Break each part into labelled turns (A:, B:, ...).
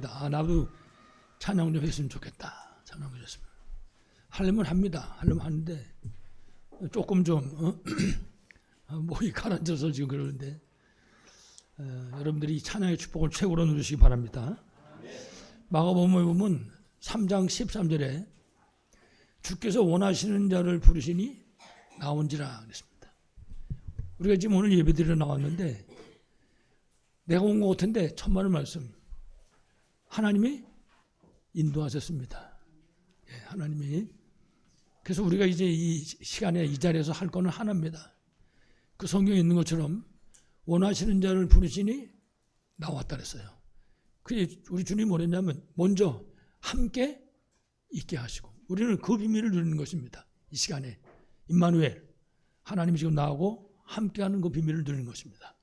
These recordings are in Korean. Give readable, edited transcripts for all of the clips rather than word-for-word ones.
A: 아, 나도 찬양 좀 했으면 좋겠다. 찬양 좀 했으면. 하려면 합니다. 하려면 하는데 조금 좀 목이 가라앉아서 지금 그러는데 여러분들이 이 찬양의 축복을 최고로 누리시기 바랍니다. 마가복음에 보면 3장 13절에 주께서 원하시는 자를 부르시니 나온지라 그랬습니다. 우리가 지금 오늘 예배드리러 나왔는데 내가 온 것 같은데 천만의 말씀 하나님이 인도하셨습니다. 예, 하나님이. 그래서 우리가 이제 이 시간에 이 자리에서 할 거는 하나입니다. 그 성경에 있는 것처럼 원하시는 자를 부르시니 나왔다 그랬어요. 우리 주님이 뭐랬냐면 먼저 함께 있게 하시고 우리는 그 비밀을 누리는 것입니다. 이 시간에 임마누엘 하나님이 지금 나하고 함께하는 그 비밀을 누리는 것입니다.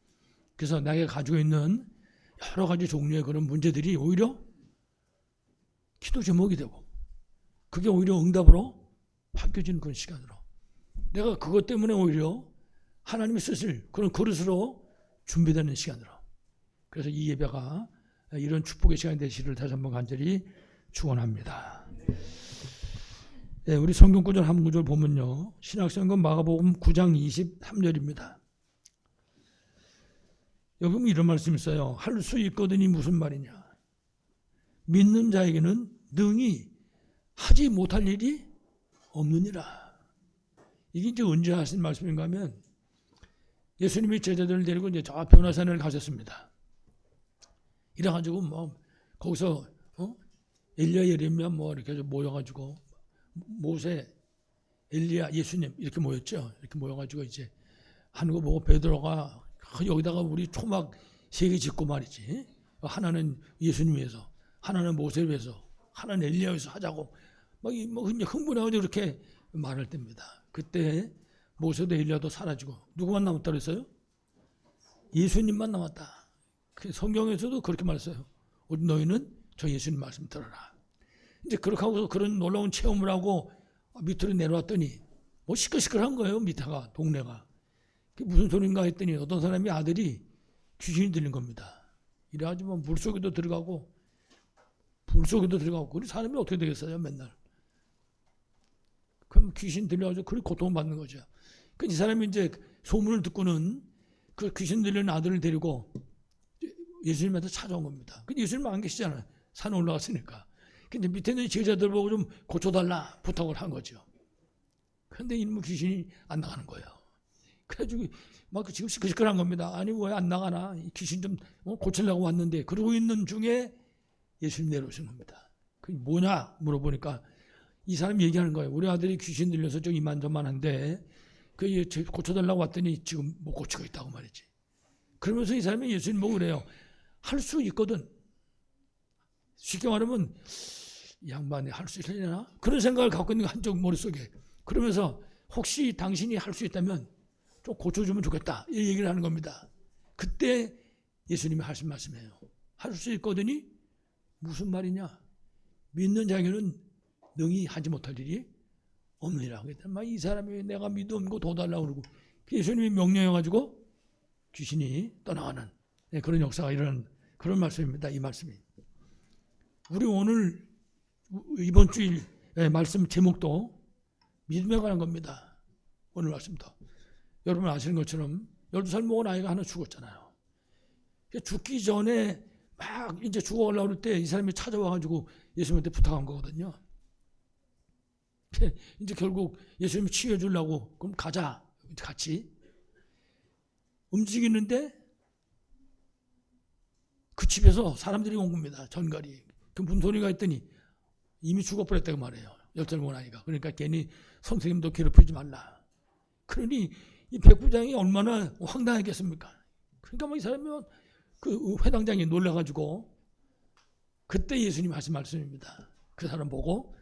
A: 그래서 내가 가지고 있는 여러 가지 종류의 그런 문제들이 오히려 기도 제목이 되고 그게 오히려 응답으로 바뀌어지는 그런 시간으로 내가 그것 때문에 오히려 하나님이 쓰실 그런 그릇으로 준비되는 시간으로 그래서 이 예배가 이런 축복의 시간이 되시기를 다시 한번 간절히 축원합니다. 네, 우리 성경 구절 한 구절 보면요. 신약성경 마가복음 9장 23절입니다. 여기 보면 이런 말씀이 있어요. 할 수 있거든이 무슨 말이냐. 믿는 자에게는 능히 하지 못할 일이 없느니라. 이게 이제 언제 하신 말씀인가 하면 예수님이 제자들을 데리고 이제 저 변화산을 가셨습니다. 이래가지고 뭐 거기서 엘리야 예레미야 뭐 이렇게 모여가지고 모세 엘리야 예수님 이렇게 모였죠. 이렇게 모여가지고 이제 하는 거 보고 베드로가 여기다가 우리 초막 3개 짓고 말이지. 하나는 예수님 위해서, 하나는 모세를 위해서, 하나는 엘리야 위해서 하자고 막 흥분해가지고 이렇게 말할 때입니다. 그때 모세도 엘리야도 사라지고 누구만 남았다 그랬어요? 예수님만 남았다. 성경에서도 그렇게 말했어요. 우리 너희는 저 예수님 말씀 들어라. 이제 그렇게 하고서 그런 놀라운 체험을 하고 밑으로 내려왔더니 뭐 시끌시끌한 거예요. 밑에가 동네가. 그게 무슨 소린가 했더니 어떤 사람이 아들이 귀신이 들린 겁니다. 이래가지고 물속에도 들어가고 우리 사람이 어떻게 되겠어요 맨날. 그럼 귀신 들려가지고 그렇게 고통받는 거죠. 이 사람이 이제 소문을 듣고는 그 귀신 들리는 아들을 데리고 예수님한테 찾아온 겁니다. 근데 예수님 안 계시잖아요. 산에 올라갔으니까. 근데 밑에 있는 제자들 보고 좀 고쳐달라 부탁을 한 거죠. 그런데 이놈의 귀신이 안 나가는 거예요. 그래가지고 막 지금 시끌시끌한 겁니다. 아니 왜 안 나가나? 귀신 좀 고치려고 왔는데 그러고 있는 중에 예수님 내려오신 겁니다. 그게 뭐냐 물어보니까 이 사람이 얘기하는 거예요. 우리 아들이 귀신 들려서 좀 이만저만한데 그 고쳐달라고 왔더니 지금 못 고치고 있다고 말이지. 그러면서 이 사람이 예수님 보고 그래요. 할 수 있거든. 쉽게 말하면 이 양반이 할 수 있으려나? 그런 생각을 갖고 있는 거 한쪽 머릿속에. 그러면서 혹시 당신이 할 수 있다면 좀 고쳐주면 좋겠다. 이 얘기를 하는 겁니다. 그때 예수님이 하신 말씀이에요. 할 수 있거든이 무슨 말이냐? 믿는 자에게는 능히 하지 못할 일이 없느니라. 이 사람이 내가 믿음고 도달라고 그러고 예수님이 명령해가지고 귀신이 떠나가는 그런 역사가 일어나는 그런 말씀입니다. 이 말씀이. 우리 오늘 이번 주일 말씀 제목도 믿음에 관한 겁니다. 오늘 말씀도. 여러분 아시는 것처럼 12살 먹은 아이가 하나 죽었잖아요. 죽기 전에 막 이제 죽어가려고 할 때 이 사람이 찾아와가지고 예수님한테 부탁한 거거든요. 이제 결국 예수님이 치유해 주려고 그럼 가자. 같이. 움직이는데 그 집에서 사람들이 온 겁니다. 전갈이. 그 문소리가 있더니 이미 죽어버렸다고 말해요. 10살 먹은 아이가. 그러니까 괜히 선생님도 괴롭히지 말라. 그러니 이 백부장이 얼마나 황당하겠습니까? 그러니까 이 사람이 그 회당장이 놀라가지고 그때 예수님이 하신 말씀입니다. 그 사람 보고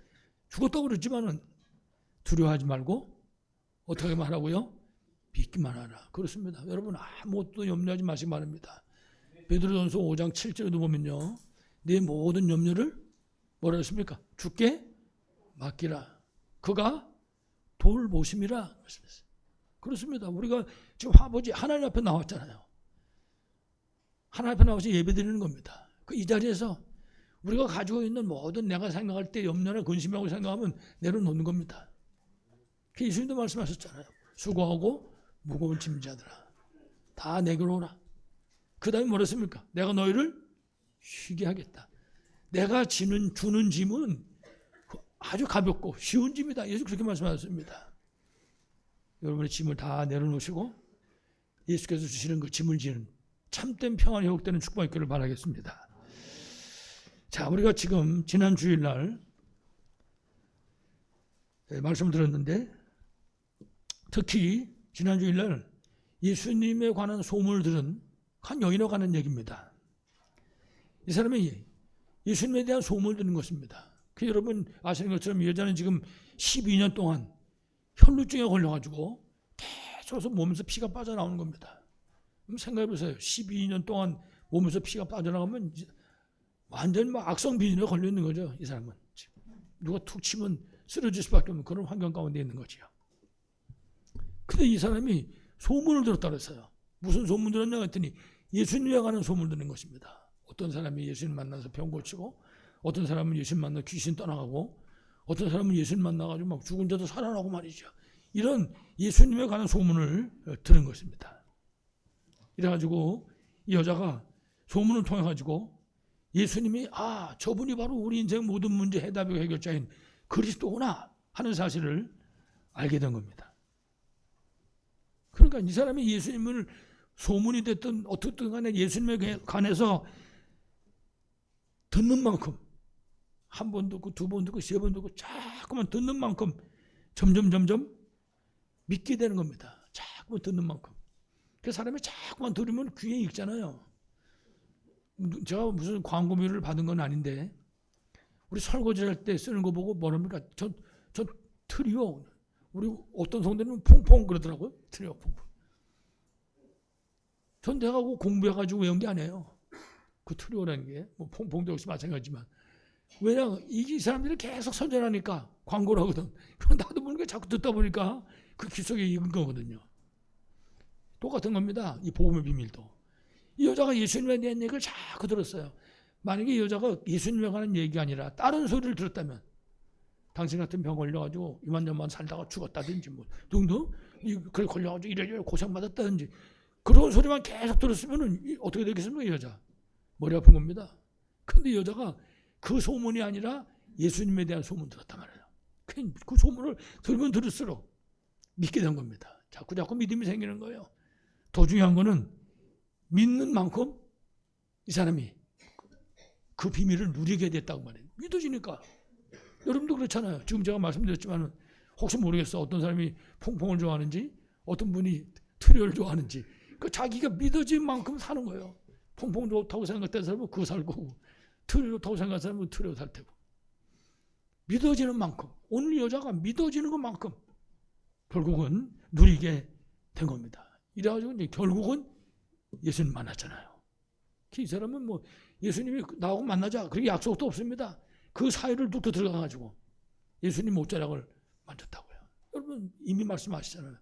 A: 죽었다고 그랬지만은 두려워하지 말고 어떻게 하라고요? 믿기만 하라. 그렇습니다. 여러분 아무것도 염려하지 마시기 바랍니다. 베드로전서 5장 7절에도 보면요. 내 모든 염려를 뭐라 했습니까? 주께 맡기라. 그가 돌보심이라 말씀했어요. 그렇습니다. 우리가 지금 아버지 하나님 앞에 나왔잖아요. 하나님 앞에 나와서 예배드리는 겁니다. 이 자리에서 우리가 가지고 있는 모든 내가 생각할 때 염려나 근심하고 생각하면 내려놓는 겁니다. 그 예수님도 말씀하셨잖아요. 수고하고 무거운 짐자들아 다 내게로 오라. 그 다음에 뭐라 했습니까? 내가 너희를 쉬게 하겠다. 내가 주는 짐은 아주 가볍고 쉬운 짐이다. 예수 그렇게 말씀하셨습니다. 여러분의 짐을 다 내려놓으시고 예수께서 주시는 그 짐을 지는 참된 평안이 회복되는 축복이 있기를 바라겠습니다. 자, 우리가 지금 지난 주일날 말씀을 들었는데 특히 지난 주일날 예수님에 관한 소문을 들은 한 여인에 관한 얘기입니다. 이 사람이 예수님에 대한 소문을 듣는 것입니다. 그 여러분 아시는 것처럼 이 여자는 지금 12년 동안 혈루증에 걸려가지고 계속 몸에서 피가 빠져나오는 겁니다. 생각해보세요. 12년 동안 몸에서 피가 빠져나가면 완전 막 악성 빈혈에 걸려 있는 거죠. 이 사람은 누가 툭 치면 쓰러질 수밖에 없는 그런 환경 가운데 있는 거죠. 근데 이 사람이 소문을 들었다고 했어요. 무슨 소문 들었냐 했더니 예수님에 관한 소문을 듣는 것입니다. 어떤 사람이 예수님 만나서 병 고치고 어떤 사람은 예수님 만나 귀신 떠나가고 어떤 사람은 예수님 만나가지고 막 죽은 자도 살아나고 말이죠. 이런 예수님에 관한 소문을 들은 것입니다. 이래가지고 이 여자가 소문을 통해가지고 예수님이 저분이 바로 우리 인생 모든 문제 해답이고 해결자인 그리스도구나 하는 사실을 알게 된 겁니다. 그러니까 이 사람이 예수님을 소문이 됐든 어떻든 간에 예수님에 관해서 듣는 만큼 한 번 듣고 두 번 듣고 세 번 듣고 자꾸만 듣는 만큼 점점 믿게 되는 겁니다. 자꾸만 듣는 만큼. 그 사람이 자꾸만 들으면 귀에 익잖아요. 제가 무슨 광고비를 받은 건 아닌데 우리 설거지 할 때 쓰는 거 보고 뭐랍니까? 저 트리오. 우리 어떤 성도는 퐁퐁 그러더라고요. 트리오 퐁퐁. 전 내가 공부해가지고 외운 게 아니에요. 그 트리오라는 게 뭐 퐁퐁도 역시 마찬가지지만 왜냐하면 이 사람들이 계속 선전하니까 광고를 하거든. 그럼 나도 모르게 자꾸 듣다 보니까 그 귀 속에 익은 거거든요. 똑같은 겁니다. 이 복음의 비밀도. 이 여자가 예수님에 대한 얘기를 자꾸 들었어요. 만약에 이 여자가 예수님에 관한 얘기가 아니라 다른 소리를 들었다면 당신 같은 병 걸려가지고 이만저만 살다가 죽었다든지 뭐 등등 그걸 걸려가지고 이래저래 고생받았다든지 그런 소리만 계속 들었으면 어떻게 되겠습니까? 이 여자 머리 아픈 겁니다. 근데 이 여자가 그 소문이 아니라 예수님에 대한 소문 들었단 말이에요. 그 소문을 들으면 들을수록 믿게 된 겁니다. 자꾸 믿음이 생기는 거예요. 더 중요한 거는 믿는 만큼 이 사람이 그 비밀을 누리게 됐다고 말해요. 믿어지니까. 여러분도 그렇잖아요. 지금 제가 말씀드렸지만 혹시 모르겠어. 어떤 사람이 퐁퐁을 좋아하는지 어떤 분이 트리오를 좋아하는지 그 자기가 믿어진 만큼 사는 거예요. 퐁퐁 좋다고 생각된 사람은 그거 살 거고 트리오 좋다고 생각하는 사람은 트리오 살 테고 믿어지는 만큼 오늘 여자가 믿어지는 것만큼 결국은 누리게 된 겁니다. 이래가지고 이제 결국은 예수님 만났잖아요. 이 사람은 뭐 예수님이 나하고 만나자 그렇게 약속도 없습니다. 그 사이를 뚝 들어가가지고 예수님 옷자락을 만졌다고요. 여러분 이미 말씀하시잖아요.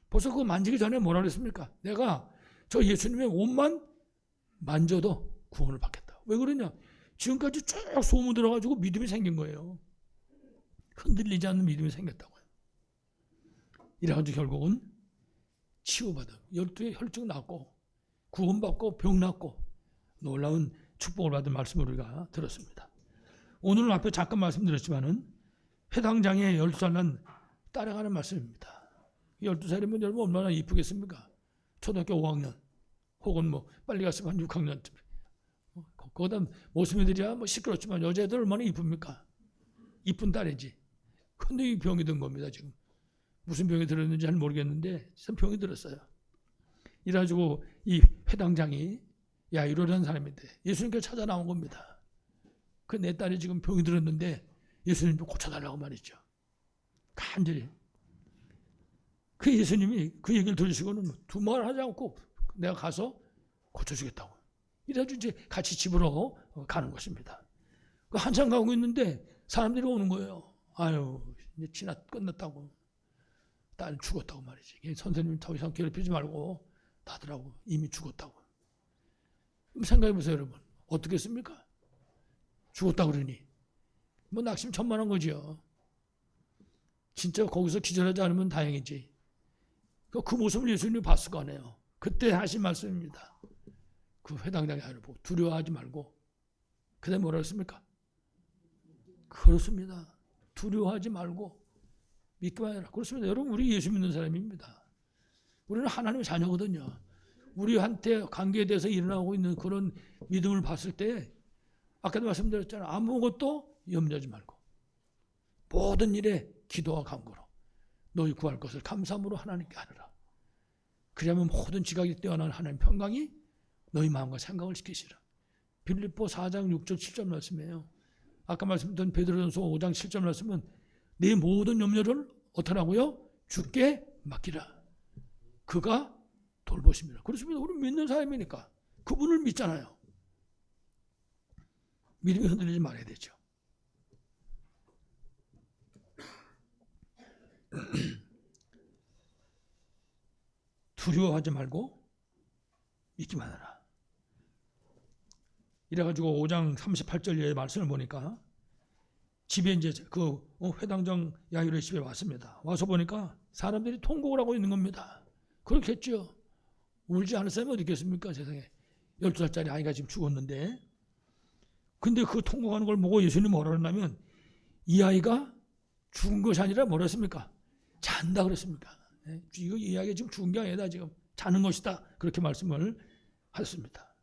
A: 벌써 그거 만지기 전에 뭐라 그랬습니까? 내가 저 예수님의 옷만 만져도 구원을 받겠다. 왜 그러냐? 지금까지 쭉 소문 들어가지고 믿음이 생긴 거예요. 흔들리지 않는 믿음이 생겼다고요. 이래가지고 결국은 치유받아 12의 혈증 낫고 구원받고 병 낫고 놀라운 축복을 받은 말씀을 우리가 들었습니다. 오늘은 앞에 잠깐 말씀드렸지만은 회당장의 12살 난 따라가는 말씀입니다. 12살이면 여러분 얼마나 이쁘겠습니까? 초등학교 5학년 혹은 뭐 빨리 갔으면 한 6학년 거기다 모습애들이야 뭐 시끄럽지만 여자애들 얼마나 이쁩니까? 이쁜 딸이지. 근데 이 병이 든 겁니다. 지금 무슨 병이 들었는지 잘 모르겠는데 병이 들었어요. 이래가지고 이 회당장이 야이로라는 사람인데 예수님께 찾아 나온 겁니다. 그 내 딸이 지금 병이 들었는데 예수님 좀 고쳐달라고 말이죠. 간절히. 그 예수님이 그 얘기를 들으시고는 두말 하지 않고 내가 가서 고쳐주겠다고. 이래가지고 이제 같이 집으로 가는 것입니다. 한참 가고 있는데 사람들이 오는 거예요. 아유 이제 끝났다고. 딸 죽었다고 말이지. 선생님 더 이상 괴롭히지 말고 나더라고. 이미 죽었다고. 생각해 보세요 여러분. 어떻겠습니까? 죽었다 그러니 뭐 낙심천만한 거지요. 진짜 거기서 기절하지 않으면 다행이지. 그 모습을 예수님이 봤을 거 아니에요. 그때 하신 말씀입니다. 그 회당장이 아니라 두려워하지 말고. 그다음에 뭐라 했습니까? 그렇습니다. 두려워하지 말고 믿기만 해라. 그렇습니다. 여러분, 우리 예수 믿는 사람입니다. 우리는 하나님의 자녀거든요. 우리한테 관계에 대해서 일어나고 있는 그런 믿음을 봤을 때 아까도 말씀드렸잖아요. 아무것도 염려하지 말고 모든 일에 기도와 간구로 너희 구할 것을 감사함으로 하나님께 하느라. 그러면 모든 지각이 뛰어난 하나님 평강이 너희 마음과 생각을 지키시라. 빌립보 4장 6절 7절 말씀이에요. 아까 말씀드린 베드로전서 5장 7절 말씀은 내 모든 염려를 어떠라고요? 주께 맡기라. 그가 돌보십니다. 그렇습니다. 우리 믿는 사람이니까 그분을 믿잖아요. 믿음이 흔들리지 말아야 되죠. 두려워하지 말고 믿기만 하라. 이래가지고 5장 38절의 말씀을 보니까 집에 이제 그 회당장 야이로의 집에 왔습니다. 와서 보니까 사람들이 통곡을 하고 있는 겁니다. 그렇겠죠. 울지 않을 사람이 어디 있겠습니까? 세상에 12살짜리 아이가 지금 죽었는데. 근데 그 통곡하는 걸 보고 예수님이 뭐라 그러냐면 이 아이가 죽은 것이 아니라 뭐라 했습니까? 잔다 그랬습니까? 이거 이 아이가 지금 죽은 게 아니다. 지금 자는 것이다. 그렇게 말씀을 하셨습니다.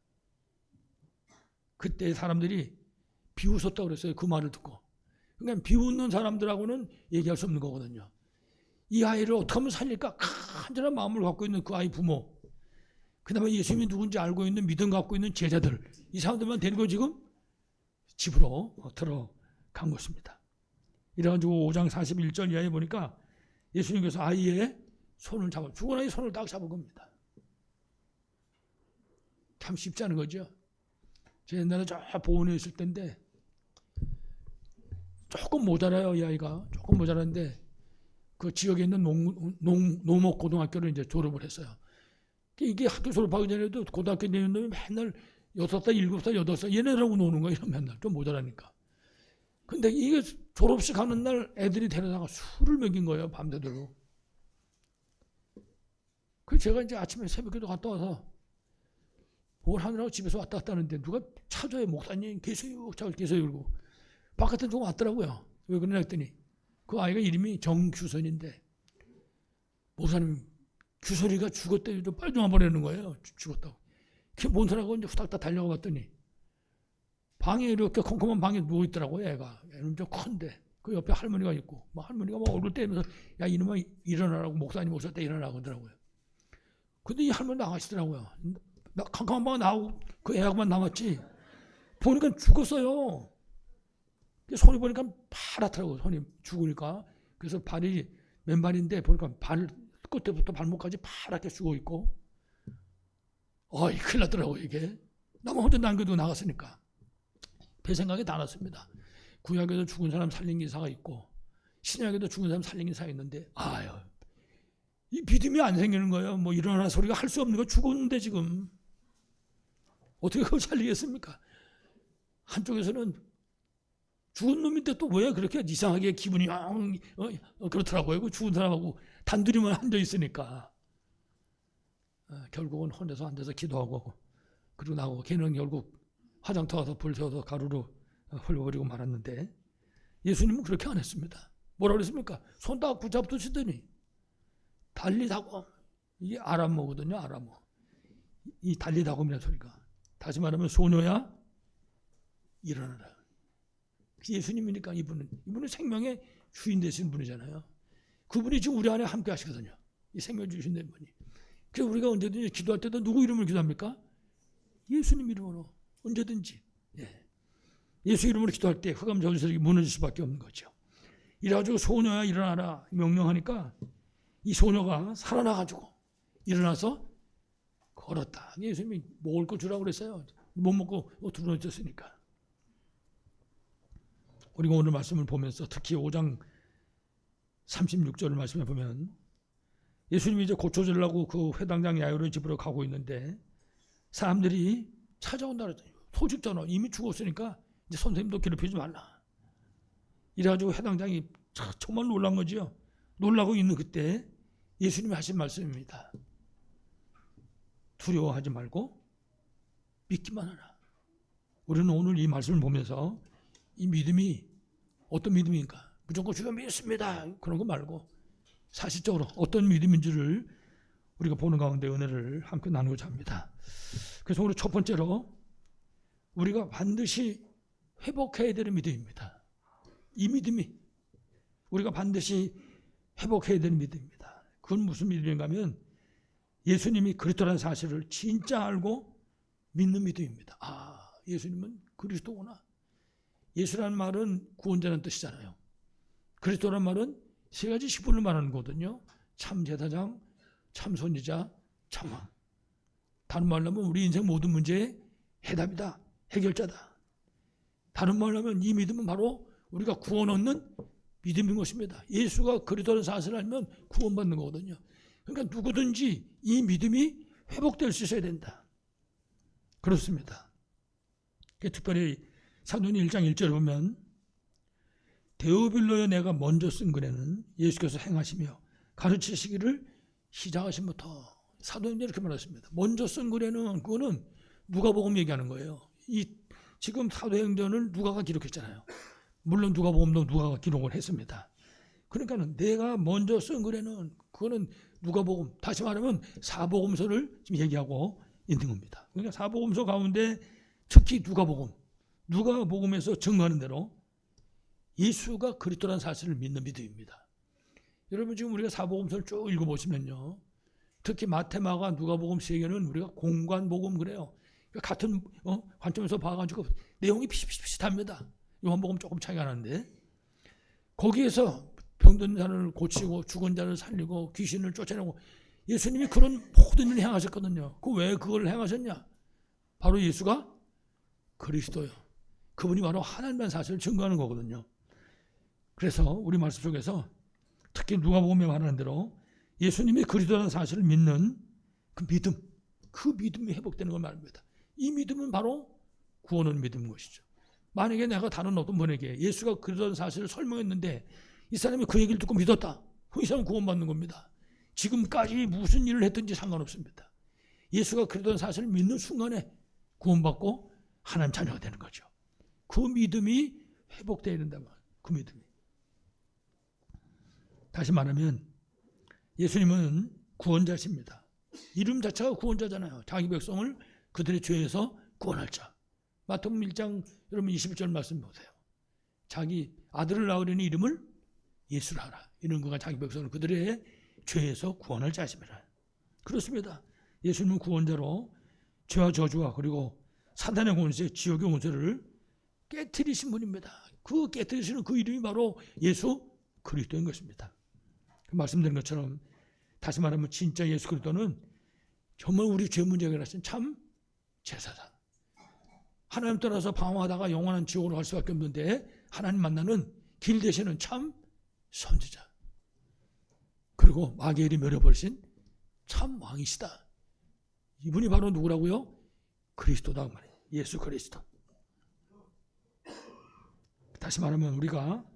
A: 그때 사람들이 비웃었다고 그랬어요. 그 말을 듣고. 그러니까 비웃는 사람들하고는 얘기할 수 없는 거거든요. 이 아이를 어떻게 하면 살릴까? 간절한 마음을 갖고 있는 그 아이 부모, 그 다음에 예수님이 누군지 알고 있는 믿음 갖고 있는 제자들, 이 사람들만 데리고 지금 집으로 들어간 것입니다. 이래가지고 5장 41절 이하에 보니까 예수님께서 아이의 손을 잡아, 죽은 아이의 손을 딱 잡은 겁니다. 참 쉽지 않은 거죠. 제가 옛날에 저 보훈에 있을 때인데 조금 모자라요. 이 아이가 조금 모자란데 그 지역에 있는 농목고등학교를 이제 졸업을 했어요. 이게 학교 졸업하기 전에도 고등학교 내는 놈이 맨날 6살, 7살, 8살 얘네들하고 노는 거예요. 맨날 좀 모자라니까. 근데 이게 졸업식 하는 날 애들이 데려다가 술을 먹인 거예요. 밤새도록. 그래서 제가 이제 아침에 새벽에도 갔다 와서 뭘 하느라고 집에서 왔다 갔다 하는데 누가 찾아요. 목사님 계세요. 계세요. 그러고 바깥에 누가 왔더라고요. 왜 그러냐 했더니 그 아이가 이름이 정규선인데 목사님 규선이가 죽었대. 빨리 좀 와보라는 거예요. 죽었다고. 그게 뭔 소리라고 이제 후닥닥 달려가 봤더니 방에 이렇게 컴컴한 방에 누워있더라고요. 애는 좀 큰데 그 옆에 할머니가 있고 할머니가 얼굴 떼면서 야 이놈아 일어나라고 목사님 오실 때 일어나고 그러더라고요. 근데 이 할머니 나가시더라고요. 컴컴한 방에 나오고 그 애하고만 남았지 보니까 죽었어요. 손이 보니까 파랗더라고요. 손이 죽으니까. 그래서 발이 맨발인데 보니까 발 끝에부터 발목까지 파랗게 죽어있고 어이 큰일 났더라고요. 이게 나만 혼자 남겨두고 나갔으니까 배 생각이 다 났습니다. 구약에도 죽은 사람 살린 기사가 있고 신약에도 죽은 사람 살린 기사가 있는데 아유 이 믿음이 안 생기는 거예요. 뭐 일어나라 소리가 할 수 없는 거 죽었는데 지금 어떻게 그걸 살리겠습니까? 한쪽에서는 죽은 놈인데 또 왜 그렇게 이상하게 기분이 그렇더라고요. 그 죽은 사람하고 단둘이만 앉아 있으니까 결국은 혼자서 앉아서 기도하고 그리고 나오고 걔는 결국 화장터 가서 불 세워서 가루로 흘려버리고 말았는데 예수님은 그렇게 안 했습니다. 뭐라 그랬습니까? 손 딱 붙잡두시더니 달리다곰, 이게 아람어거든요. 아람어. 이 달리다곰이라는 소리가 다시 말하면 소녀야 일어나라. 예수님이니까 이분은 생명의 주인 되신 분이잖아요. 그분이 지금 우리 안에 함께 하시거든요. 이 생명 주신 분이. 그래서 우리가 언제든지 기도할 때도 누구 이름으로 기도합니까? 예수님 이름으로 언제든지. 예수 이름으로 기도할 때 흑암 저주세력이 무너질 수밖에 없는 거죠. 이래가지고 소녀야 일어나라 명령하니까 이 소녀가 살아나가지고 일어나서 걸었다. 예수님이 먹을 거 주라고 그랬어요. 못 먹고 두려워졌으니까. 우리가 오늘 말씀을 보면서 특히 5장 36절 말씀에 보면 예수님이 이제 고쳐주려고 그 회당장 야이로의 집으로 가고 있는데 사람들이 찾아온다 그랬더니 소식 전화 이미 죽었으니까 이제 선생님도 괴롭히지 말라. 이래가지고 해당장이 정말 놀란 거지요. 놀라고 있는 그때 예수님이 하신 말씀입니다. 두려워하지 말고 믿기만 하라. 우리는 오늘 이 말씀을 보면서 이 믿음이 어떤 믿음인가? 무조건 주가 믿습니다. 그런 거 말고 사실적으로 어떤 믿음인지를 우리가 보는 가운데 은혜를 함께 나누고자 합니다. 그래서 오늘 첫 번째로 우리가 반드시 회복해야 되는 믿음입니다. 이 믿음이 우리가 반드시 회복해야 되는 믿음입니다. 그건 무슨 믿음인가 하면 예수님이 그리스도라는 사실을 진짜 알고 믿는 믿음입니다. 아, 예수님은 그리스도구나. 예수라는 말은 구원자라는 뜻이잖아요. 그리스도라는 말은 세 가지 직분을 말하는 거거든요. 참 제사장, 참 선지자, 참왕. 다른 말로 하면 우리 인생 모든 문제의 해답이다. 해결자다. 다른 말로 하면 이 믿음은 바로 우리가 구원 얻는 믿음인 것입니다. 예수가 그리스도라는 사실을 알면 구원받는 거거든요. 그러니까 누구든지 이 믿음이 회복될 수 있어야 된다. 그렇습니다. 특별히 사도행전 1장 1절에 보면 데오빌로여 내가 먼저 쓴 글에는 예수께서 행하시며 가르치시기를 시작하신부터 사도행전 이렇게 말했습니다. 먼저 쓴 글에는 그거는 누가복음 얘기하는 거예요. 지금 사도행전을 누가가 기록했잖아요. 물론 누가복음도 누가가 기록을 했습니다. 그러니까는 내가 먼저 쓴 글에는 그거는 누가복음, 다시 말하면 사복음서를 지금 얘기하고 있는 겁니다. 그러니까 사복음서 가운데 특히 누가복음에서 증거하는 대로 예수가 그리스도라는 사실을 믿는 믿음입니다. 여러분 지금 우리가 사복음서를 쭉 읽어보시면요. 특히 마태, 마가, 누가복음 세 개는 우리가 공관복음 그래요. 같은 관점에서 봐가지고 내용이 비슷합니다. 요한복음 조금 차이가 나는데 거기에서 병든 자를 고치고 죽은 자를 살리고 귀신을 쫓아내고 예수님이 그런 모든 일을 행하셨거든요. 왜 그걸 행하셨냐? 바로 예수가 그리스도요. 그분이 바로 하나님이라는 사실을 증거하는 거거든요. 그래서 우리 말씀 속에서 특히 누가복음에 말하는 대로 예수님이 그리스도라는 사실을 믿는 그 믿음이 회복되는 걸 말합니다. 이 믿음은 바로 구원의 믿음인 것이죠. 만약에 내가 다른 어떤 분에게 예수가 그리스도라는 사실을 설명했는데 이 사람이 그 얘기를 듣고 믿었다. 이 사람은 구원받는 겁니다. 지금까지 무슨 일을 했든지 상관없습니다. 예수가 그리스도라는 사실을 믿는 순간에 구원받고 하나님 자녀가 되는 거죠. 그 믿음이 회복되어야 된다고. 그 믿음이. 다시 말하면 예수님은 구원자십니다. 이름 자체가 구원자잖아요. 자기 백성을 그들의 죄에서 구원할 자. 마태복음 1장 여러분 21절 말씀 보세요. 자기 아들을 낳으려는 이름을 예수라 하라. 이런 거가 자기 백성을 그들의 죄에서 구원할 자십니다. 그렇습니다. 예수님은 구원자로 죄와 저주와 그리고 사단의 권세, 지옥의 권세를 깨트리신 분입니다. 그 깨트리시는 그 이름이 바로 예수 그리스도인 것입니다. 말씀드린 것처럼 다시 말하면 진짜 예수 그리스도는 정말 우리 죄 문제 해결하신 참 제사장. 하나님 따라서 방황하다가 영원한 지옥으로 갈 수밖에 없는데 하나님 만나는 길 되시는 참 선지자. 그리고 마귀의 일이 멸해버리신 참 왕이시다. 이분이 바로 누구라고요? 그리스도다 말이에요. 예수 그리스도. 다시 말하면 우리가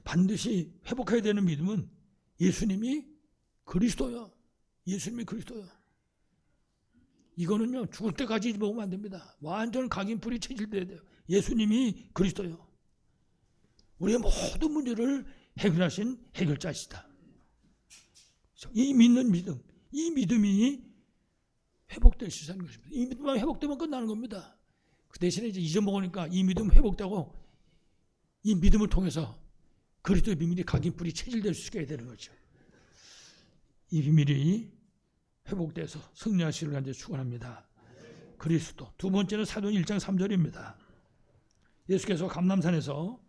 A: 반드시 회복해야 되는 믿음은 예수님이 그리스도야. 예수님이 그리스도야. 이거는요 죽을 때까지 먹으면 안 됩니다. 완전 각인불이 체질돼야 돼요. 예수님이 그리스도요. 우리의 모든 문제를 해결하신 해결자이시다. 이 믿는 믿음, 이 믿음이 회복될 수 있는 것입니다. 이 믿음만 회복되면 끝나는 겁니다. 그 대신에 이제 잊어먹으니까 이 믿음 회복되고 이 믿음을 통해서 그리스도의 비밀이 각인불이 체질될 수 있게 되는 거죠. 이 비밀이 회복돼서 승리하시기를 간절히 축원합니다. 그리스도. 두 번째는 사도행전 1장 3절입니다. 예수께서 감람산에서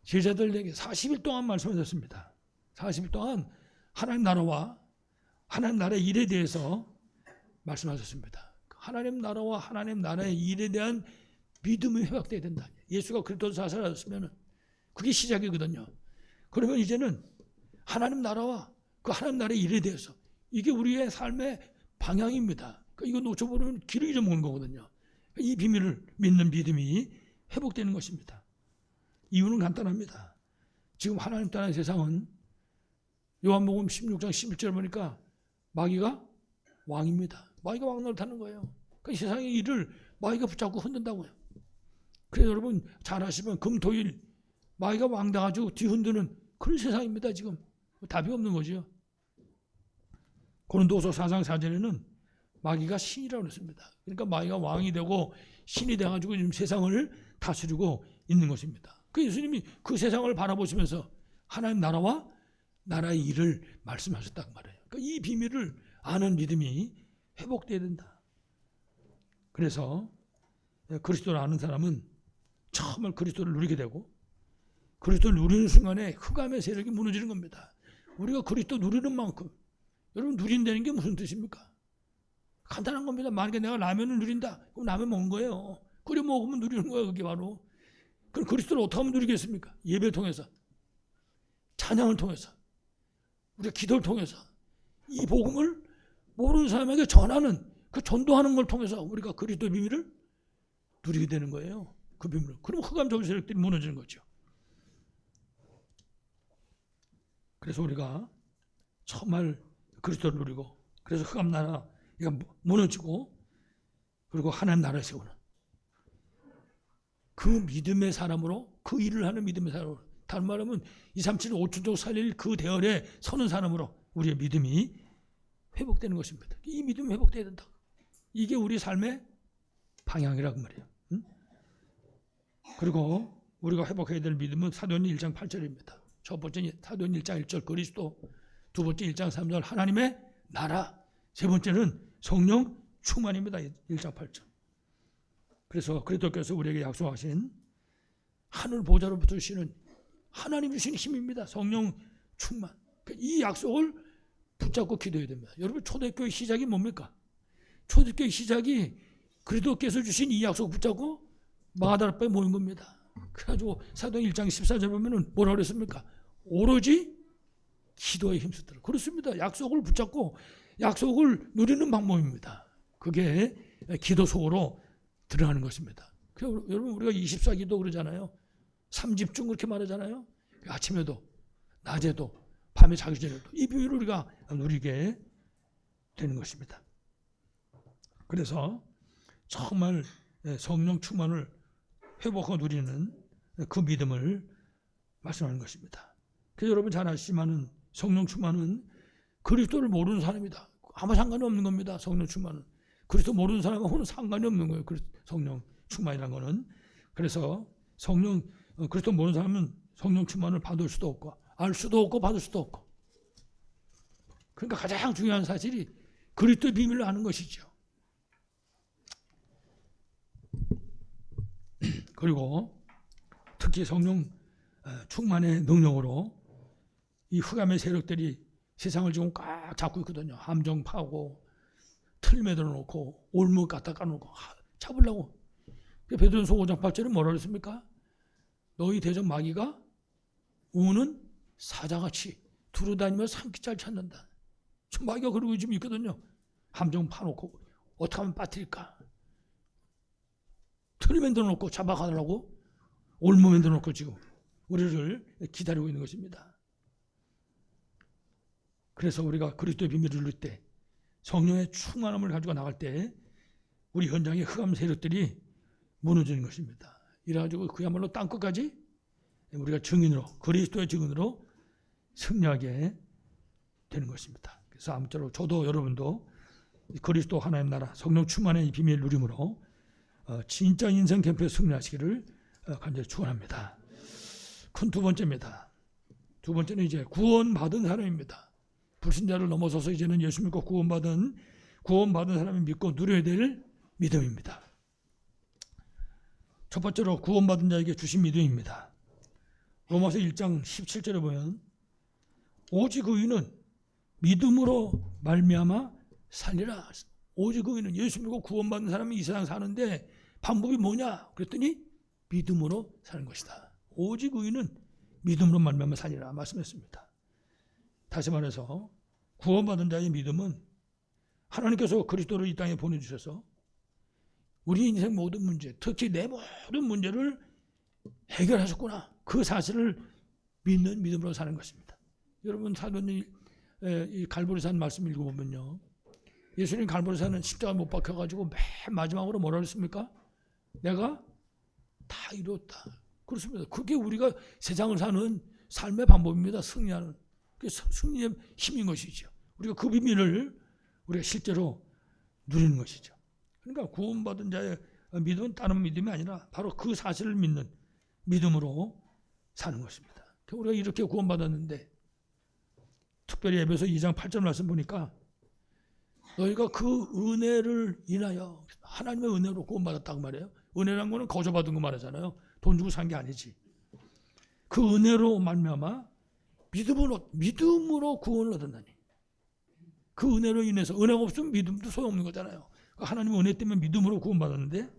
A: 제자들에게 40일 동안 말씀하셨습니다. 40일 동안 하나님 나라와 하나님 나라의 일에 대해서 말씀하셨습니다. 하나님 나라와 하나님 나라의 일에 대한 믿음이 회복돼야 된다. 예수가 그리스도 사살하셨으면 그게 시작이거든요. 그러면 이제는 하나님 나라와 그 하나님 나라의 일에 대해서 이게 우리의 삶의 방향입니다. 그러니까 이거 놓쳐버리면 길을 잊어먹는 거거든요. 이 비밀을 믿는 믿음이 회복되는 것입니다. 이유는 간단합니다. 지금 하나님 따라의 세상은 요한복음 16장 11절 보니까 마귀가 왕입니다. 마귀가 왕 노릇하는 거예요. 그 세상의 일을 마귀가 붙잡고 흔든다고요. 그래서 여러분 잘 아시면 금토일 마귀가 왕당가지고 뒤흔드는 그런 세상입니다. 지금 답이 없는 거죠. 고린도후서 4장 4절에는 마귀가 신이라고 했습니다. 그러니까 마귀가 왕이 되고 신이 돼가지고 지금 세상을 다스리고 있는 것입니다. 그 예수님이 그 세상을 바라보시면서 하나님 나라와 나라의 일을 말씀하셨단 말이에요. 그러니까 이 비밀을 아는 믿음이 회복돼야 된다. 그래서 그리스도를 아는 사람은 정말 그리스도를 누리게 되고 그리스도를 누리는 순간에 흑암의 세력이 무너지는 겁니다. 우리가 그리스도 누리는 만큼 여러분 누린다는 게 무슨 뜻입니까? 간단한 겁니다. 만약에 내가 라면을 누린다. 그럼 라면 먹은 거예요. 끓여 먹으면 누리는 거예요. 그게 바로. 그럼 그리스도를 어떻게 하면 누리겠습니까? 예배를 통해서, 찬양을 통해서, 우리가 기도를 통해서 이 복음을 모르는 사람에게 전하는 그 전도하는 걸 통해서 우리가 그리스도의 비밀을 누리게 되는 거예요. 그 비밀을. 그럼 흑암적인 세력들이 무너지는 거죠. 그래서 우리가 정말 그리스도를 누리고 그래서 흑암 나라가 무너지고 그리고 하나님 나라를 세우는 그 믿음의 사람으로 그 일을 하는 믿음의 사람으로 다른 말하면 2, 3, 7, 5천 살릴 그 대열에 서는 사람으로 우리의 믿음이 회복되는 것입니다. 이 믿음이 회복돼야 된다. 이게 우리 삶의 방향이라고 말이에요. 응? 그리고 우리가 회복해야 될 믿음은 사도행전 1장 8절입니다. 첫 번째는 사도행전 1장 1절 그리스도, 두 번째 1장 3절 하나님의 나라, 세 번째는 성령 충만입니다. 1장 8절. 그래서 그리스도께서 우리에게 약속하신 하늘 보좌로부터 주시는 하나님 주신 힘입니다. 성령 충만. 이 약속을 붙잡고 기도해야 됩니다. 여러분 초대교회 시작이 뭡니까? 초대교회 시작이 그리스도께서 주신 이 약속 붙잡고 마가다라바에 모인 겁니다. 그래가지고 사도행 1장 14절 보면은 뭐라고 그랬습니까? 오로지 기도에 힘쓰더라. 그렇습니다. 약속을 붙잡고 약속을 누리는 방법입니다. 그게 기도 속으로 들어가는 것입니다. 여러분 우리가 24기도 그러잖아요. 3집중 그렇게 말하잖아요. 아침에도 낮에도 밤에 자기 전에도 이 비밀을 우리가 누리게 되는 것입니다. 그래서 정말 성령 충만을 회복하고 누리는 그 믿음을 말씀하는 것입니다. 그래서 여러분 잘 아시지만은 성령 충만은 그리스도를 모르는 사람이다. 아무 상관이 없는 겁니다. 성령 충만은. 그리스도 모르는 사람하고는 상관이 없는 거예요. 성령 충만이라는 거는. 그래서 그리스도 모르는 사람은 성령 충만을 받을 수도 없고 알 수도 없고 받을 수도 없고. 그러니까 가장 중요한 사실이 그리스도의 비밀을 아는 것이죠. 그리고 특히 성령 충만의 능력으로 이 흑암의 세력들이 세상을 지금 꽉 잡고 있거든요. 함정 파고 틀 매달아 놓고 올무 갖다 까놓고 잡으려고. 베드로전서 5장 8절은 뭐라 그랬습니까? 너희 대적 마귀가 우는 사자같이 두루다니며 삼키잘 찾는다. 지금 마귀가 그러고 지금 있거든요. 함정 파놓고 어떻게 하면 빠뜨릴까? 틀 만들어 놓고 잡아가려고 올무 만들어 놓고 지금 우리를 기다리고 있는 것입니다. 그래서 우리가 그리스도의 비밀을 누릴 때 성령의 충만함을 가지고 나갈 때 우리 현장의 흑암 세력들이 무너지는 것입니다. 이래가지고 그야말로 땅끝까지 우리가 증인으로 그리스도의 증인으로 승리하게 되는 것입니다. 그래서 아무쪼록 저도 여러분도 그리스도 하나님 나라 성령 충만의 이 비밀을 누림으로 진짜 인생 캠프에 승리하시기를 간절히 축원합니다. 큰 두 번째입니다. 두 번째는 이제 구원받은 사람입니다. 불신자를 넘어서서 이제는 예수 믿고 구원받은 사람이 믿고 누려야 될 믿음입니다. 첫 번째로 구원받은 자에게 주신 믿음입니다. 로마서 1장 17절에 보면 오직 의인은 믿음으로 말미암아 살리라. 오직 의인은 예수 믿고 구원받은 사람이 이 세상 사는데 방법이 뭐냐? 그랬더니 믿음으로 사는 것이다. 오직 의인은 믿음으로 말미암아 살리라 말씀했습니다. 다시 말해서 구원받은 자의 믿음은 하나님께서 그리스도를 이 땅에 보내주셔서 우리 인생 모든 문제, 특히 내 모든 문제를 해결하셨구나. 그 사실을 믿는 믿음으로 사는 것입니다. 여러분 사도님 이 갈보리산 말씀 읽어보면요, 예수님 갈보리산은 십자가 못 박혀가지고 맨 마지막으로 뭐라 그랬습니까? 내가 다 이뤘다. 그렇습니다. 그게 우리가 세상을 사는 삶의 방법입니다. 승리하는. 그게 승리의 힘인 것이죠. 우리가 그 비밀을 우리가 실제로 누리는 것이죠. 그러니까 구원받은 자의 믿음은 다른 믿음이 아니라 바로 그 사실을 믿는 믿음으로 사는 것입니다. 우리가 이렇게 구원받았는데, 특별히 에베소 2장 8절 말씀 보니까 너희가 그 은혜를 인하여, 하나님의 은혜로 구원받았다고 말해요. 은혜란 거는 거저받은 거 말하잖아요. 돈 주고 산 게 아니지. 그 은혜로 말미암아 믿음으로 구원을 얻었나니. 그 은혜로 인해서, 은혜가 없으면 믿음도 소용없는 거잖아요. 하나님의 은혜 때문에 믿음으로 구원받았는데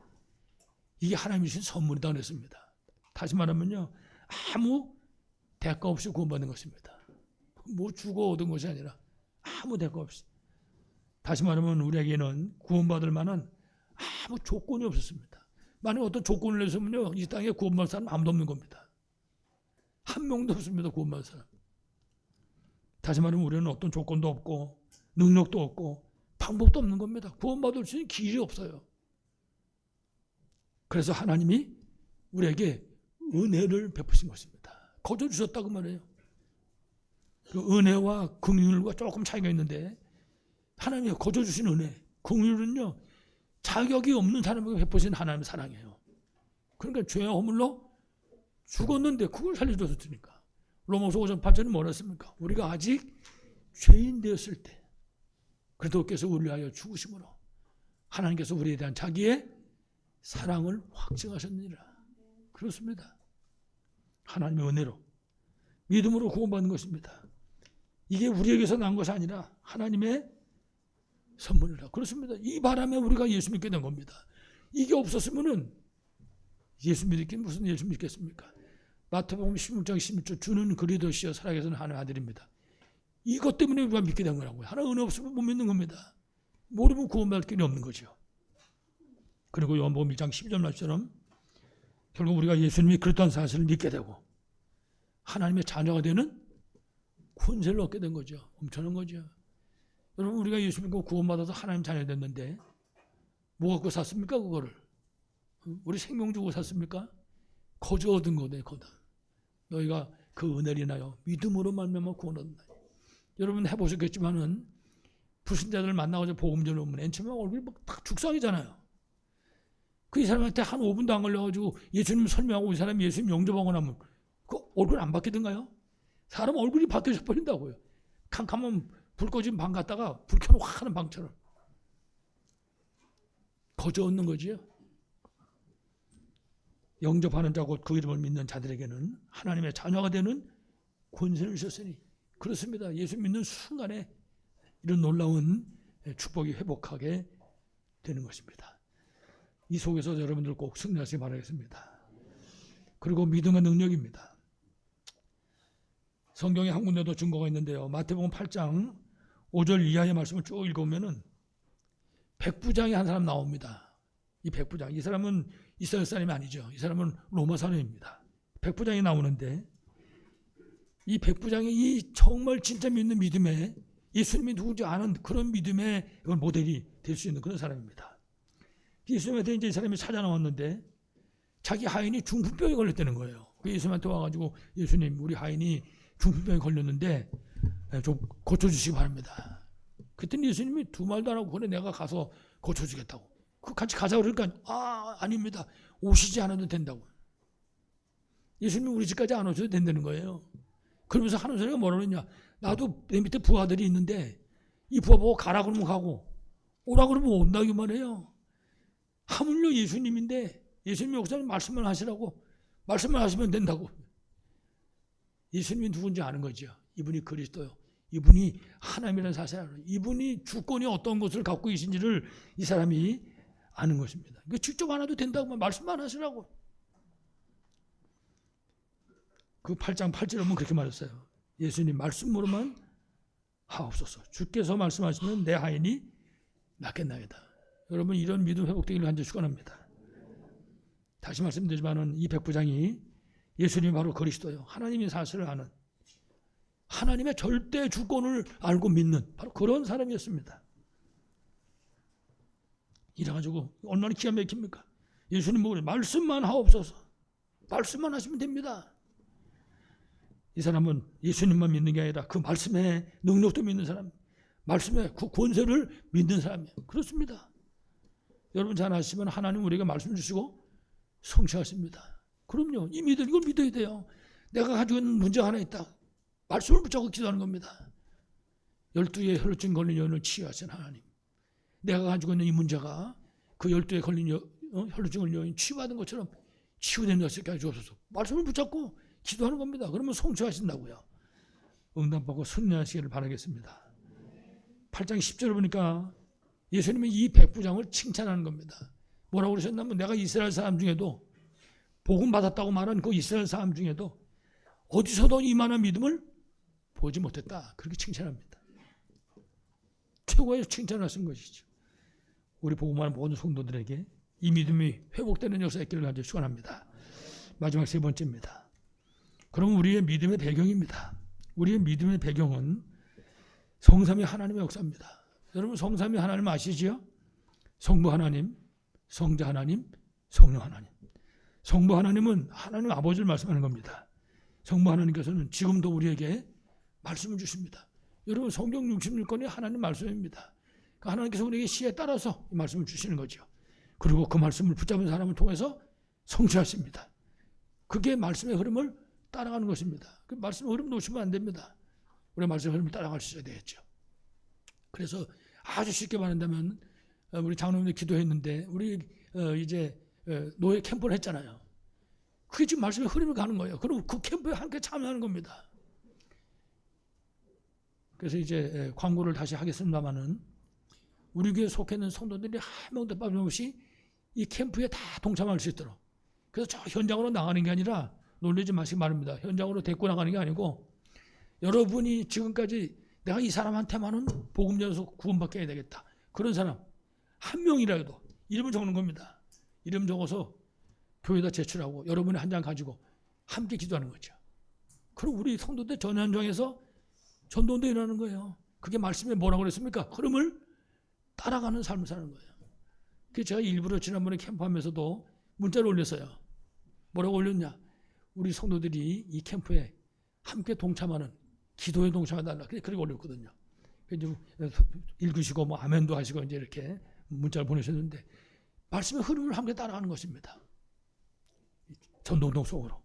A: 이게 하나님이 주신 선물이다 그랬습니다. 다시 말하면요, 아무 대가 없이 구원받는 것입니다. 뭐 주고 얻은 것이 아니라 아무 대가 없이. 다시 말하면 우리에게는 구원받을 만한 아무 조건이 없었습니다. 만약 어떤 조건을 내서면요, 이 땅에 구원받을 사람 아무도 없는 겁니다. 한 명도 없습니다. 구원받을 사람. 다시 말하면 우리는 어떤 조건도 없고 능력도 없고 방법도 없는 겁니다. 구원받을 수 있는 길이 없어요. 그래서 하나님이 우리에게 은혜를 베푸신 것입니다. 거저 주셨다고 말해요. 그 은혜와 긍휼과 조금 차이가 있는데, 하나님이 거저 주신 은혜, 긍휼은요, 자격이 없는 사람에게 베푸신 하나님의 사랑이에요. 그러니까 죄와 허물로 죽었는데 그걸 살려줬으니까. 로마서 5장 8절은 뭐라 했습니까? 우리가 아직 죄인 되었을 때 그리스도께서 우리를 위하여 죽으심으로 하나님께서 우리에 대한 자기의 사랑을 확증하셨느니라. 그렇습니다. 하나님의 은혜로 믿음으로 구원받는 것입니다. 이게 우리에게서 난 것이 아니라 하나님의 선물이라. 그렇습니다. 이 바람에 우리가 예수 믿게 된 겁니다. 이게 없었으면은 예수 믿기 무슨 예수 믿겠습니까? 마태복음 16장 16절 주는 그리스도시여 살아계신 하나님의 아들입니다. 이것 때문에 우리가 믿게 된 거라고요. 하나 은혜 없으면 못 믿는 겁니다. 모르면 구원받을 길이 없는 거죠. 그리고 요한복음 1장 12절 말처럼 결국 우리가 예수님이 그렇다는 사실을 믿게 되고 하나님의 자녀가 되는 권세를 얻게 된 거죠. 엄청난 거죠. 여러분, 우리가 예수 믿고 구원받아서 하나님 자녀 됐는데 뭐 갖고 샀습니까? 그거를 우리 생명 주고 샀습니까? 거저 얻은 거네. 거다. 너희가 그 은혜를 인하여 믿음으로 말미암아 구원 얻는다. 여러분 해보셨겠지만은 불신자들을 만나가지고 복음 전하면 맨 처음에 얼굴이 막 딱 죽상이잖아요. 그 이 사람한테 한 5분도 안 걸려가지고 예수님 설명하고 이 사람이 예수님 영접하고 나면 그 얼굴 안 바뀌던가요? 사람 얼굴이 바뀌어져 버린다고요. 캄캄한 불 꺼진 방 갔다가 불 켜놓고 확 하는 방처럼. 거저 얻는 거지요. 영접하는 자 곧 그 이름을 믿는 자들에게는 하나님의 자녀가 되는 권세를 주셨으니. 그렇습니다. 예수 믿는 순간에 이런 놀라운 축복이 회복하게 되는 것입니다. 이 속에서 여러분들 꼭 승리하시기 바라겠습니다. 그리고 믿음의 능력입니다. 성경에 한 군데도 증거가 있는데요. 마태복음 8장 5절 이하의 말씀을 쭉 읽어보면은 백부장이 한 사람 나옵니다. 이 백부장, 이 사람은 이스라엘 사람이 아니죠. 이 사람은 로마 사람입니다. 백부장이 나오는데 이 백부장이 이 정말 진짜 믿는 믿음에 예수님이 누군지 아는 그런 믿음의 모델이 될 수 있는 그런 사람입니다. 예수님한테 이제 이 사람이 찾아 나왔는데 자기 하인이 중풍병에 걸렸다는 거예요. 예수님한테 와가지고 예수님, 우리 하인이 중풍병에 걸렸는데 좀 고쳐주시기 바랍니다. 그랬더니 예수님이 두 말도 안 하고 그래 내가 가서 고쳐주겠다고. 그 같이 가자 그러니까 아닙니다. 오시지 않아도 된다고. 예수님이 우리 집까지 안 오셔도 된다는 거예요. 그러면서 하는 소리가 뭐라고 했냐. 나도 내 밑에 부하들이 있는데 이 부하 보고 가라 그러면 가고 오라 그러면 온다기만 해요. 하물며 예수님인데 예수님이 여기서 말씀만 하시라고 말씀만 하시면 된다고. 예수님이 누군지 아는 거죠. 이분이 그리스도요. 이분이 하나님이라는 사실을 알아요. 이분이 주권이 어떤 것을 갖고 계신지를 이 사람이 아는 것입니다. 직접 안 해도 된다고 말씀만 하시라고. 그 8장 8절에 보면 그렇게 말했어요. 예수님 말씀으로만 하옵소서. 주께서 말씀하시면 내 하인이 낫겠나이다. 여러분 이런 믿음 회복되기를 간절히 축원합니다. 다시 말씀드리지만은 이 백부장이 예수님이 바로 그리스도요, 하나님의 사실을 아는, 하나님의 절대 주권을 알고 믿는 바로 그런 사람이었습니다. 이래가지고 얼마나 기가 막힙니까? 예수님 보고 말씀만 하옵소서, 말씀만 하시면 됩니다. 이 사람은 예수님만 믿는 게 아니라 그 말씀의 능력도 믿는 사람, 말씀의 그 권세를 믿는 사람이에요. 그렇습니다. 여러분 잘 아시면 하나님 우리에게 말씀 주시고 성취하십니다. 그럼요. 이걸 믿어야 돼요. 내가 가지고 있는 문제가 하나 있다. 말씀을 붙잡고 기도하는 겁니다. 12의 혈루증 걸린 여인을 치유하신 하나님. 내가 가지고 있는 이 문제가 그 12에 걸린 혈루증 걸린 여인 치유받은 것처럼 치유된 녀석이 하시옵소서. 말씀을 붙잡고 기도하는 겁니다. 그러면 성취하신다고요. 응답받고 승리하시기를 바라겠습니다. 8장 10절을 보니까 예수님이 이 백부장을 칭찬하는 겁니다. 뭐라고 그러셨냐면 내가 이스라엘 사람 중에도 복음 받았다고 말한 그 이스라엘 사람 중에도 어디서도 이만한 믿음을 보지 못했다. 그렇게 칭찬합니다. 최고의 칭찬을 하신 것이죠. 우리 복음하는 모든 성도들에게 이 믿음이 회복되는 역사가 있기를 간절히 축원합니다. 마지막 세 번째입니다. 그럼 우리의 믿음의 배경입니다. 우리의 믿음의 배경은 성삼위 하나님의 역사입니다. 여러분 성삼위 하나님 아시지요? 성부 하나님, 성자 하나님, 성령 하나님. 성부 하나님은 하나님 아버지를 말씀하는 겁니다. 성부 하나님께서는 지금도 우리에게 말씀을 주십니다. 여러분 성경 66권이 하나님 말씀입니다. 그러니까 하나님께서 우리에게 시에 따라서 이 말씀을 주시는 거죠. 그리고 그 말씀을 붙잡은 사람을 통해서 성취하십니다. 그게 말씀의 흐름을 따라가는 것입니다. 그 말씀의 흐름 놓치면 안 됩니다. 우리 말씀의 흐름을 따라갈 수 있어야 되겠죠. 그래서 아주 쉽게 말한다면 우리 장로님들 기도했는데 우리 이제 노예 캠프를 했잖아요. 그게 지금 말씀의 흐름을 가는 거예요. 그리고 그 캠프에 함께 참여하는 겁니다. 그래서 이제 광고를 다시 하겠습니다만은 우리 교회에 속해 있는 성도들이 한 명도 빠짐없이 이 캠프에 다 동참할 수 있도록, 그래서 저 현장으로 나가는 게 아니라 놀라지 마시기 바랍니다. 현장으로 데리고 나가는 게 아니고 여러분이 지금까지 내가 이 사람한테만은 복음 전해서 구원받게 해야 되겠다, 그런 사람 한 명이라도 이름을 적는 겁니다. 이름 적어서 교회에다 제출하고 여러분이 한 장 가지고 함께 기도하는 거죠. 그럼 우리 성도들 전 현장에서 전도도 일어나는 거예요. 그게 말씀에 뭐라고 그랬습니까? 흐름을 따라가는 삶을 사는 거예요. 그래서 제가 일부러 지난번에 캠프하면서도 문자를 올렸어요. 뭐라고 올렸냐? 우리 성도들이 이 캠프에 함께 동참하는, 기도에 동참해달라. 그렇게 올렸거든요. 그래서 읽으시고 뭐 아멘도 하시고 이제 이렇게 문자를 보내셨는데 말씀의 흐름을 함께 따라가는 것입니다. 전도운동 속으로.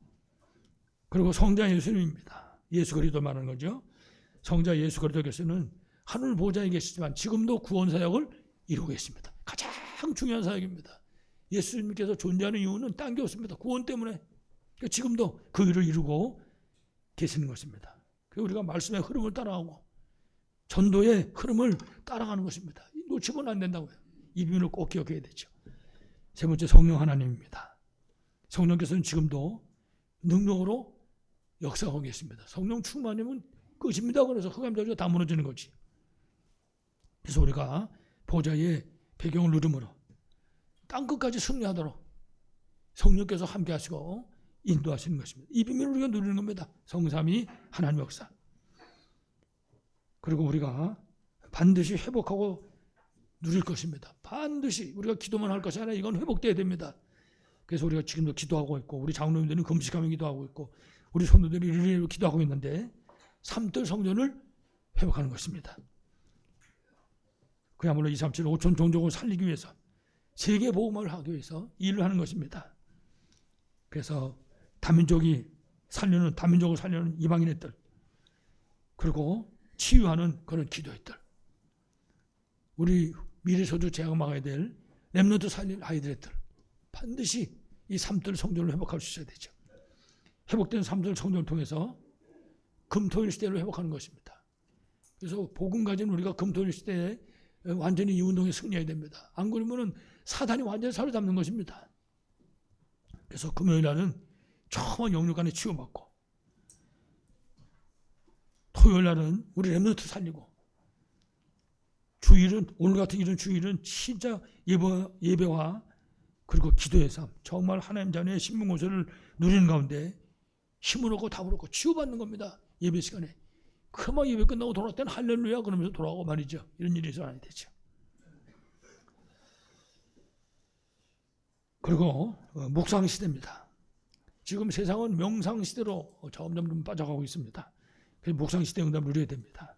A: 그리고 성자 예수님입니다. 예수 그리스도 말하는 거죠. 성자 예수 그리스도께서는 하늘 보좌에 계시지만 지금도 구원 사역을 이루고 계십니다. 가장 중요한 사역입니다. 예수님께서 존재하는 이유는 딴 게 없습니다. 구원 때문에. 지금도 그 일을 이루고 계시는 것입니다. 우리가 말씀의 흐름을 따라가고 전도의 흐름을 따라가는 것입니다. 놓치고는 안 된다고요. 이 비밀을 꼭 기억해야 되죠. 세 번째, 성령 하나님입니다. 성령께서는 지금도 능력으로 역사하고 계십니다. 성령 충만이면 끝입니다. 그래서 흑암자리가 다 무너지는 거지. 그래서 우리가 보좌의 배경을 누름으로 땅끝까지 승리하도록 성령께서 함께 하시고 인도하시는 것입니다. 이 비밀을 우리가 누리는 겁니다. 성삼위 하나님 역사. 그리고 우리가 반드시 회복하고 누릴 것입니다. 반드시 우리가 기도만 할 것이 아니라 이건 회복돼야 됩니다. 그래서 우리가 지금도 기도하고 있고 우리 장로님들은 금식하며 기도하고 있고 우리 성도들이 릴레이로 기도하고 있는데 삼들 성전을 회복하는 것입니다. 그야말로 2, 3, 7, 5천 종족을 살리기 위해서 세계 복음을 하기 위해서 일을 하는 것입니다. 그래서 다민족을 살려는 이방인의 뜰, 그리고 치유하는 그런 기도의 뜰, 우리 미래 소주 제약 막아야 될 렘넌트 살릴 아이들의 뜰, 반드시 이 삼들 성전을 회복할 수 있어야 되죠. 회복된 삼들 성전을 통해서 금토일 시대를 회복하는 것입니다. 그래서 복음 가진 우리가 금토일 시대에 완전히 이 운동에 승리해야 됩니다. 안 그러면은 사단이 완전히 사로잡는 것입니다. 그래서 금요일날은 처음 영육간에 치유받고, 토요일날은 우리 렘넌트 살리고, 주일은, 오늘 같은 이런 주일은 진짜 예배와 그리고 기도의 삶, 정말 하나님 자녀의 신분고소를 누리는 가운데 힘을 얻고 답을 얻고 치유받는 겁니다. 예배 시간에. 그만 예배 끝나고 돌아올 때는 할렐루야 그러면서 돌아오고 말이죠. 이런 일이 있어야 안 되죠. 그리고 묵상 시대입니다. 지금 세상은 명상 시대로 점점 빠져가고 있습니다. 그래서 묵상 시대 응답을 누려야 됩니다.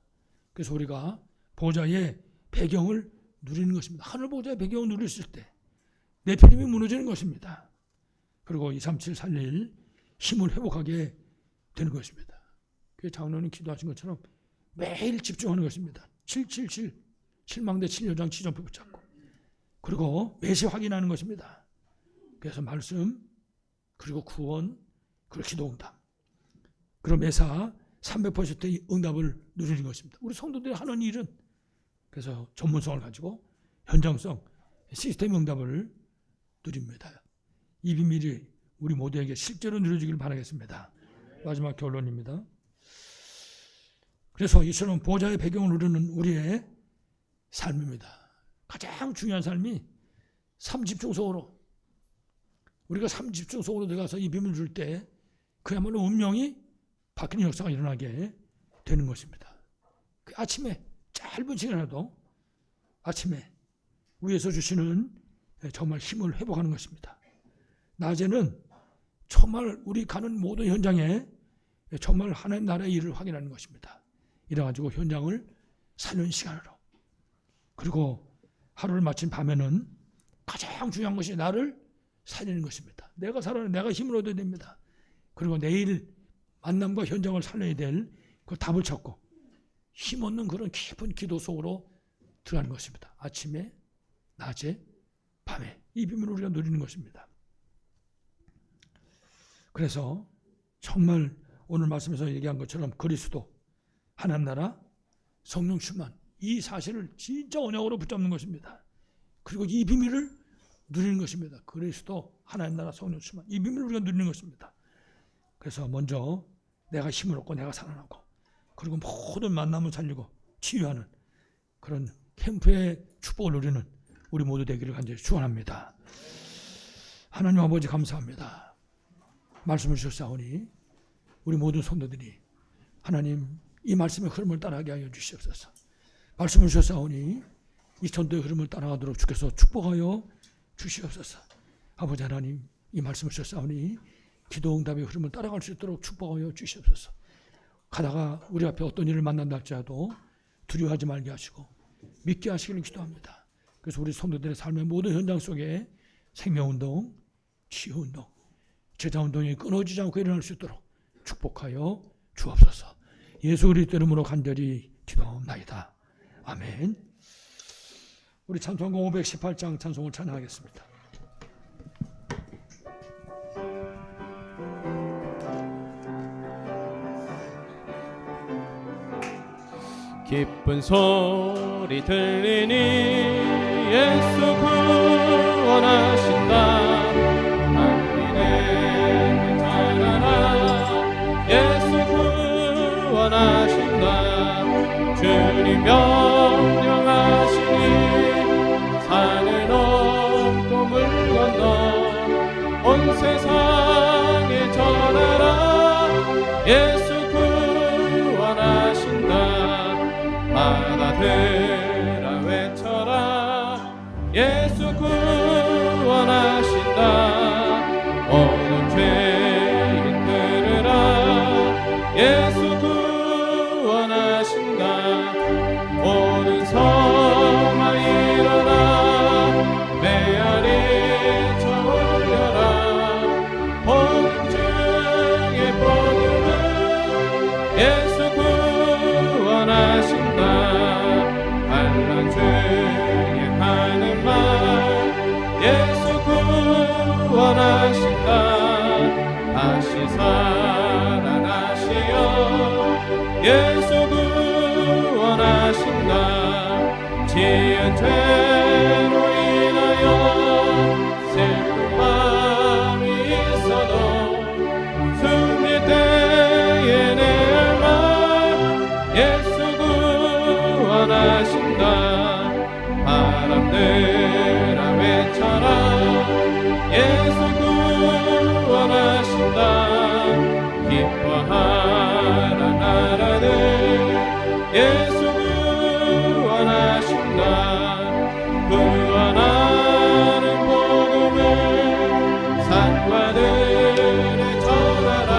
A: 그래서 우리가 보좌의 배경을 누리는 것입니다. 하늘 보좌의 배경을 누렸을 때 내 필름이 무너지는 것입니다. 그리고 23741 힘을 회복하게 되는 것입니다. 그 장로님 기도하신 것처럼 매일 집중하는 것입니다. 777 7망대 7여장 지점표 붙잡고 그리고 매시 확인하는 것입니다. 그래서 말씀 그리고 구원 그리고 기도응답 그리고 매사 300%의 응답을 누리는 것입니다. 우리 성도들이 하는 일은 그래서 전문성을 가지고 현장성 시스템 응답을 누립니다. 이 비밀이 우리 모두에게 실제로 누려지기를 바라겠습니다. 마지막 결론입니다. 그래서 이처럼 보좌의 배경을 누리는 우리의 삶입니다. 가장 중요한 삶이 삼집중 속으로, 우리가 삼집중 속으로 들어가서 이 비밀을 줄 때 그야말로 운명이 바뀌는 역사가 일어나게 되는 것입니다. 그 아침에 짧은 시간이라도 아침에 위에서 주시는 정말 힘을 회복하는 것입니다. 낮에는 정말 우리 가는 모든 현장에 정말 하나님 나라의 일을 확인하는 것입니다. 이래가지고 현장을 사는 시간으로, 그리고 하루를 마친 밤에는 가장 중요한 것이 나를 살리는 것입니다. 내가 살아야 내가 힘을 얻어야 됩니다. 그리고 내일 만남과 현장을 살려야 될 그 답을 찾고 힘 얻는 그런 깊은 기도 속으로 들어가는 것입니다. 아침에, 낮에, 밤에 이 비밀을 우리가 누리는 것입니다. 그래서 정말 오늘 말씀에서 얘기한 것처럼 그리스도, 하나님 나라, 성령 충만 이 사실을 진짜 언약으로 붙잡는 것입니다. 그리고 이 비밀을 누리는 것입니다. 그리스도, 하나님 나라, 성령 충만 이 비밀을 우리가 누리는 것입니다. 그래서 먼저 내가 힘을 얻고 내가 살아나고 그리고 모든 만남을 살리고 치유하는 그런 캠프의 축복을 누리는 우리 모두 되기를 간절히 축원합니다. 하나님 아버지 감사합니다. 말씀을 주셨사오니 우리 모든 성도들이 하나님 이 말씀의 흐름을 따라가게 하여 주시옵소서. 말씀을 주셨사오니 이 전도의 흐름을 따라가도록 주께서 축복하여 주시옵소서. 아버지 하나님 이 말씀을 주셨사오니 기도 응답의 흐름을 따라갈 수 있도록 축복하여 주시옵소서. 가다가 우리 앞에 어떤 일을 만난다 할지라도 두려워하지 말게 하시고 믿게 하시기를 기도합니다. 그래서 우리 성도들의 삶의 모든 현장 속에 생명운동, 치유운동, 제자운동이 끊어지지 않고 일어날 수 있도록 축복하여 주옵소서. 예수 그리스도 이름으로 간절히 기도합나이다. 아멘. 우리 찬송가 518장 찬송을 찬양하겠습니다.
B: 기쁜 소리 들리니 예수 구원하신다. 만민에게 전하라. 예수 구원하신다. 주님 명령하시니 산을 넘고 물 건너 온 세상에 전하라. 예수 구원하신다. 바다들아 외쳐라. 예수 구원하신다. 모든 죄인 들으라. 예수 구원하신다. 모든 성아 일어나. 메아리 쳐 올려라. 복음 중에 복음은 예수 구원하신다. 환난 중에 하는 말 예수 구원하신다. 다시 살아나시어 예수 구원하신다. 지은 죄로 인하여 슬픈 마음이 있어도 승리 때에 내 말 예수 구원하신다. 외쳐라 예수 구원하신다 기뻐하라 나라들 예수 구원하신다 구원하는 복음을 산과들에 전하라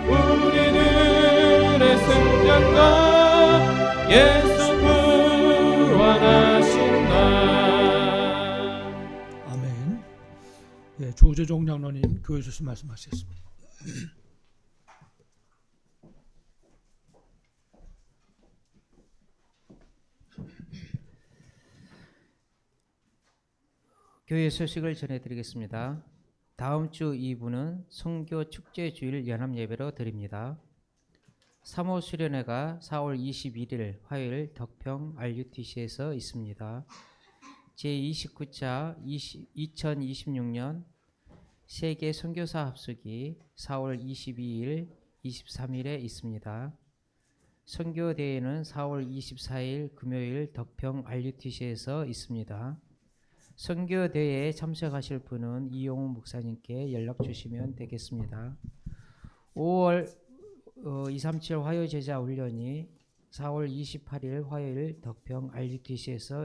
B: 우리들의 승전가 예수 구원하신다.
A: 아멘. 예, 조재종 장로님 교회 소식 말씀하시겠습니다.
C: 교회 소식을 전해드리겠습니다. 다음 주 2부는 선교 축제 주일 연합 예배로 드립니다. 3호 수련회가 4월 21일 화요일 덕평 RUTC에서 있습니다. 제29차 2026년 세계 선교사 합숙이 4월 22일, 23일에 있습니다. 선교대회는 4월 24일 금요일 덕평 RUTC에서 있습니다. 선교대회에 참석하실 분은 이용우 목사님께 연락 주시면 되겠습니다. 5월 237 화요 제자 훈련이 4월 28일 화요일 덕평 RUTC에서